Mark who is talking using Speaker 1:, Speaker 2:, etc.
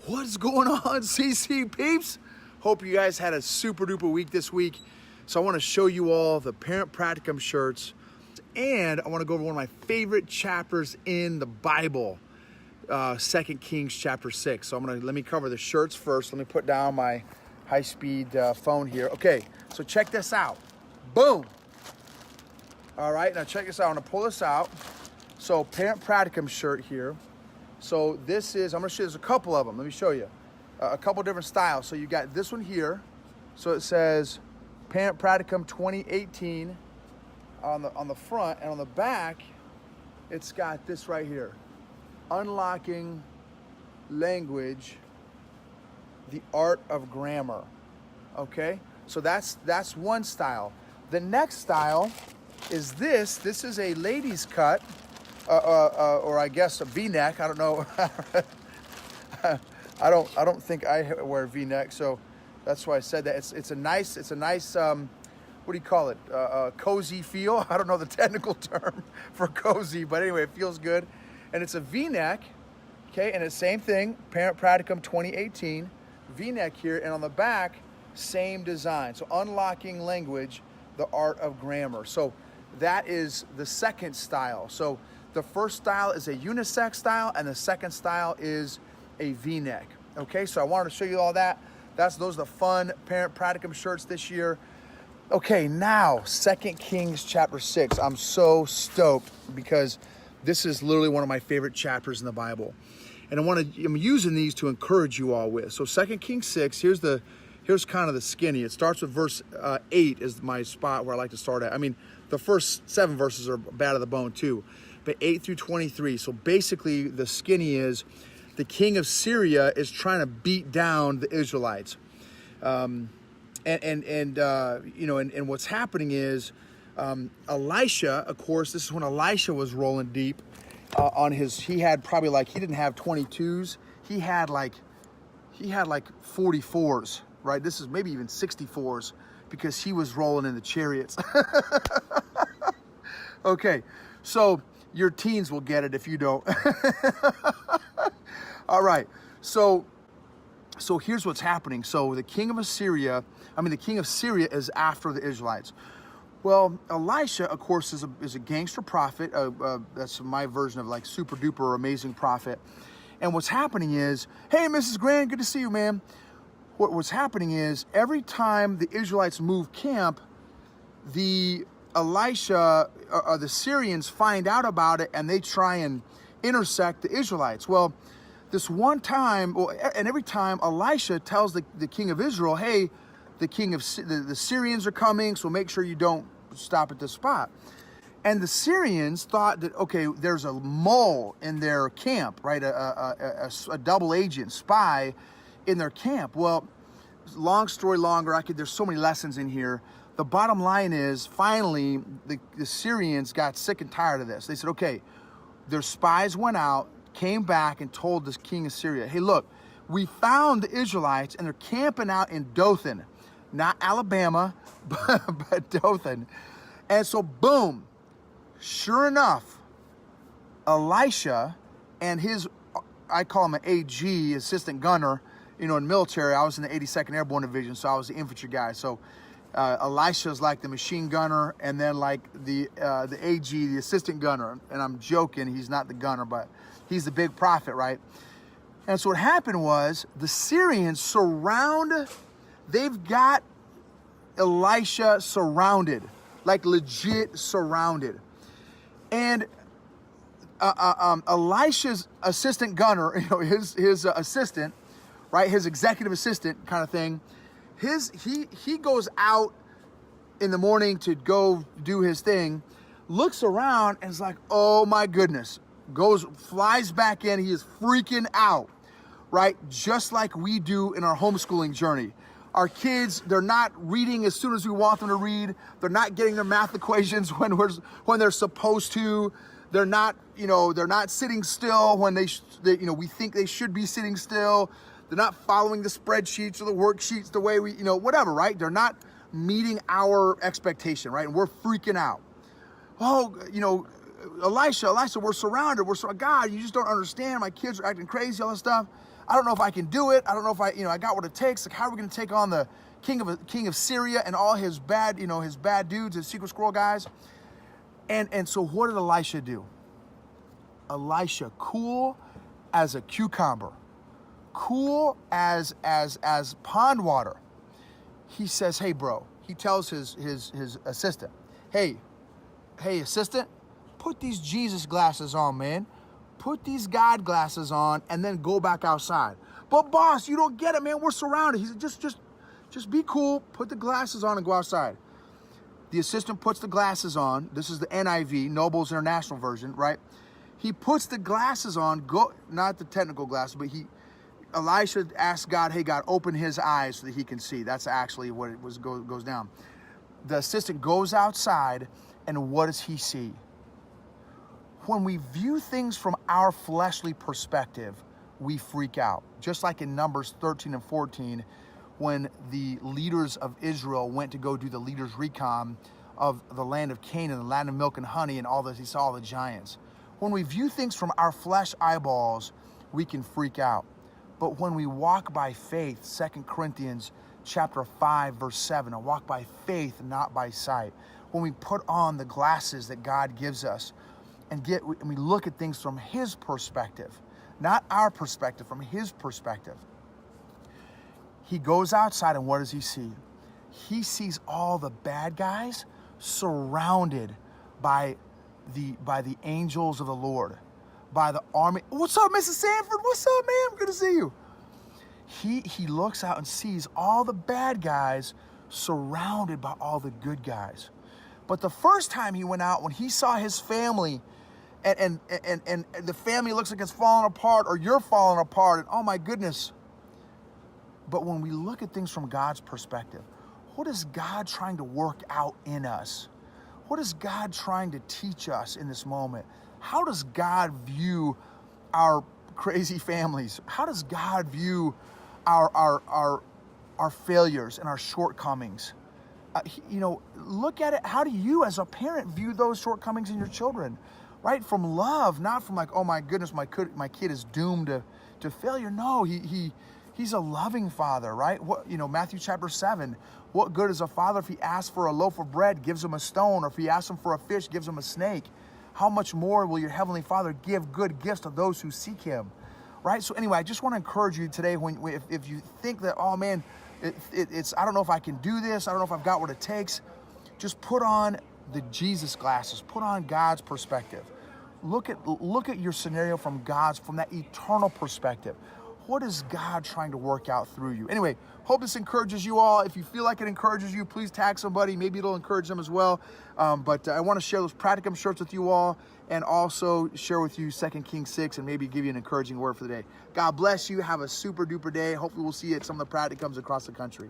Speaker 1: What's going on, CC peeps? Hope you guys had a super duper week this week. So I want to show you all the Parent Practicum shirts, and I want to go over one of my favorite chapters in the Bible, 2 Kings chapter 6. So let me cover the shirts first. Let me put down my high-speed phone here. Okay, so check this out. Boom. All right, now check this out. I'm going to pull this out. So Parent Practicum shirt here. So this is, I'm going to show you, there's a couple of them. Let me show you. A couple different styles. So you got this one here. So it says Parent Practicum 2018 on the front, and on the back, it's got this right here. Unlocking Language, the Art of Grammar. Okay? So that's one style. The next style is this. This is a ladies cut. Or I guess a V-neck. I don't know. I don't think I wear V-neck, so that's why I said that. It's a nice what do you call it? Cozy feel. I don't know the technical term for cozy, but anyway, it feels good. And it's a V-neck, okay? And it's same thing. Parent Practicum 2018 V-neck here, and on the back, same design. So Unlocking Language, the Art of Grammar. So that is the second style. So the first style is a unisex style, and the second style is a V-neck. Okay, so I wanted to show you all that. Those are the fun Parent Practicum shirts this year. Okay, now 2 Kings chapter 6. I'm so stoked because this is literally one of my favorite chapters in the Bible, and I'm using these to encourage you all with. So 2 Kings 6. Here's kind of the skinny. It starts with verse 8 is my spot where I like to start at. I mean, the first 7 verses are bad to the bone too. But 8 through 23. So basically the skinny is the king of Syria is trying to beat down the Israelites. And what's happening is Elisha, of course, this is when Elisha was rolling deep he had probably he didn't have 22s. He had like 44s, right? This is maybe even 64s because he was rolling in the chariots. Okay, so your teens will get it if you don't. All right, so here's what's happening. So the king of Syria is after the Israelites. Well, Elisha, of course, is a gangster prophet. That's my version of like super duper amazing prophet. And what's happening is, hey, Mrs. Grant, good to see you, ma'am. What's happening is every time the Israelites move camp, the Syrians find out about it, and they try and intersect the Israelites. Well, this one time, and every time Elisha tells the king of Israel, hey, the Syrians are coming, so make sure you don't stop at this spot. And the Syrians thought that, okay, there's a mole in their camp, right? A double agent, spy in their camp. Well, long story longer, there's so many lessons in here. The bottom line is, finally, the Syrians got sick and tired of this. They said, okay, their spies went out, came back, and told this king of Syria, hey, look, we found the Israelites, and they're camping out in Dothan. Not Alabama, but Dothan. And so, boom, sure enough, Elisha and I call him an AG, assistant gunner, in military. I was in the 82nd Airborne Division, so I was the infantry guy. So Elisha's like the machine gunner, and then like the AG, the assistant gunner. And I'm joking, he's not the gunner, but he's the big prophet, right? And so what happened was the Syrians they've got Elisha surrounded, like legit surrounded. And Elisha's assistant gunner, his assistant, right, his executive assistant kind of thing, he goes out in the morning to go do his thing, looks around and is like, oh my goodness, flies back in, he is freaking out, right? Just like we do in our homeschooling journey. Our kids, they're not reading as soon as we want them to read. They're not getting their math equations when they're supposed to. They're not sitting still when we think they should be sitting still. They're not following the spreadsheets or the worksheets the way whatever, right? They're not meeting our expectation, right? And we're freaking out. Oh, Elisha, we're surrounded. God, you just don't understand. My kids are acting crazy, all this stuff. I don't know if I can do it. I don't know if I got what it takes. Like, how are we going to take on the king of Syria and all his bad, his bad dudes, his secret squirrel guys? And so what did Elisha do? Elisha, cool as a cucumber, cool as pond water. He says, hey, bro, he tells his assistant, hey, assistant, put these Jesus glasses on, man. Put these God glasses on and then go back outside. But boss, you don't get it, man. We're surrounded. He said, just be cool. Put the glasses on and go outside. The assistant puts the glasses on. This is the NIV, Noble's International Version, right? He puts the glasses on, not the technical glasses, but Elisha asked God, hey, God, open his eyes so that he can see. That's actually what goes down. The assistant goes outside, and what does he see? When we view things from our fleshly perspective, we freak out. Just like in Numbers 13 and 14, when the leaders of Israel went to go do the leaders' recon of the land of Canaan, the land of milk and honey, and all this, he saw all the giants. When we view things from our flesh eyeballs, we can freak out. But when we walk by faith, 2 Corinthians chapter 5, verse 7, and walk by faith, not by sight. When we put on the glasses that God gives us and we look at things from his perspective, not our perspective, from his perspective. He goes outside, and what does he see? He sees all the bad guys surrounded by the angels of the Lord, by the army. What's up, Mrs. Sanford? What's up, man? Good to see you. He looks out and sees all the bad guys surrounded by all the good guys. But the first time he went out, when he saw his family, and the family looks like it's falling apart, or you're falling apart, and oh my goodness. But when we look at things from God's perspective, what is God trying to work out in us? What is God trying to teach us in this moment? How does God view our crazy families? How does God view our failures and our shortcomings? Look at it. How do you, as a parent, view those shortcomings in your children? Right? From love, not from like, oh my goodness, my kid is doomed to failure. No, he's a loving father, right? Matthew chapter 7. What good is a father if he asks for a loaf of bread, gives him a stone, or if he asks him for a fish, gives him a snake? How much more will your heavenly Father give good gifts to those who seek him? Right? So anyway, I just want to encourage you today, if you think that, oh man, it's I don't know if I can do this, I don't know if I've got what it takes, just put on the Jesus glasses, put on God's perspective. Look at your scenario from that eternal perspective. What is God trying to work out through you? Anyway, hope this encourages you all. If you feel like it encourages you, please tag somebody. Maybe it'll encourage them as well. But I want to share those Practicum shirts with you all, and also share with you 2 Kings 6 and maybe give you an encouraging word for the day. God bless you. Have a super duper day. Hopefully we'll see you at some of the Practicums across the country.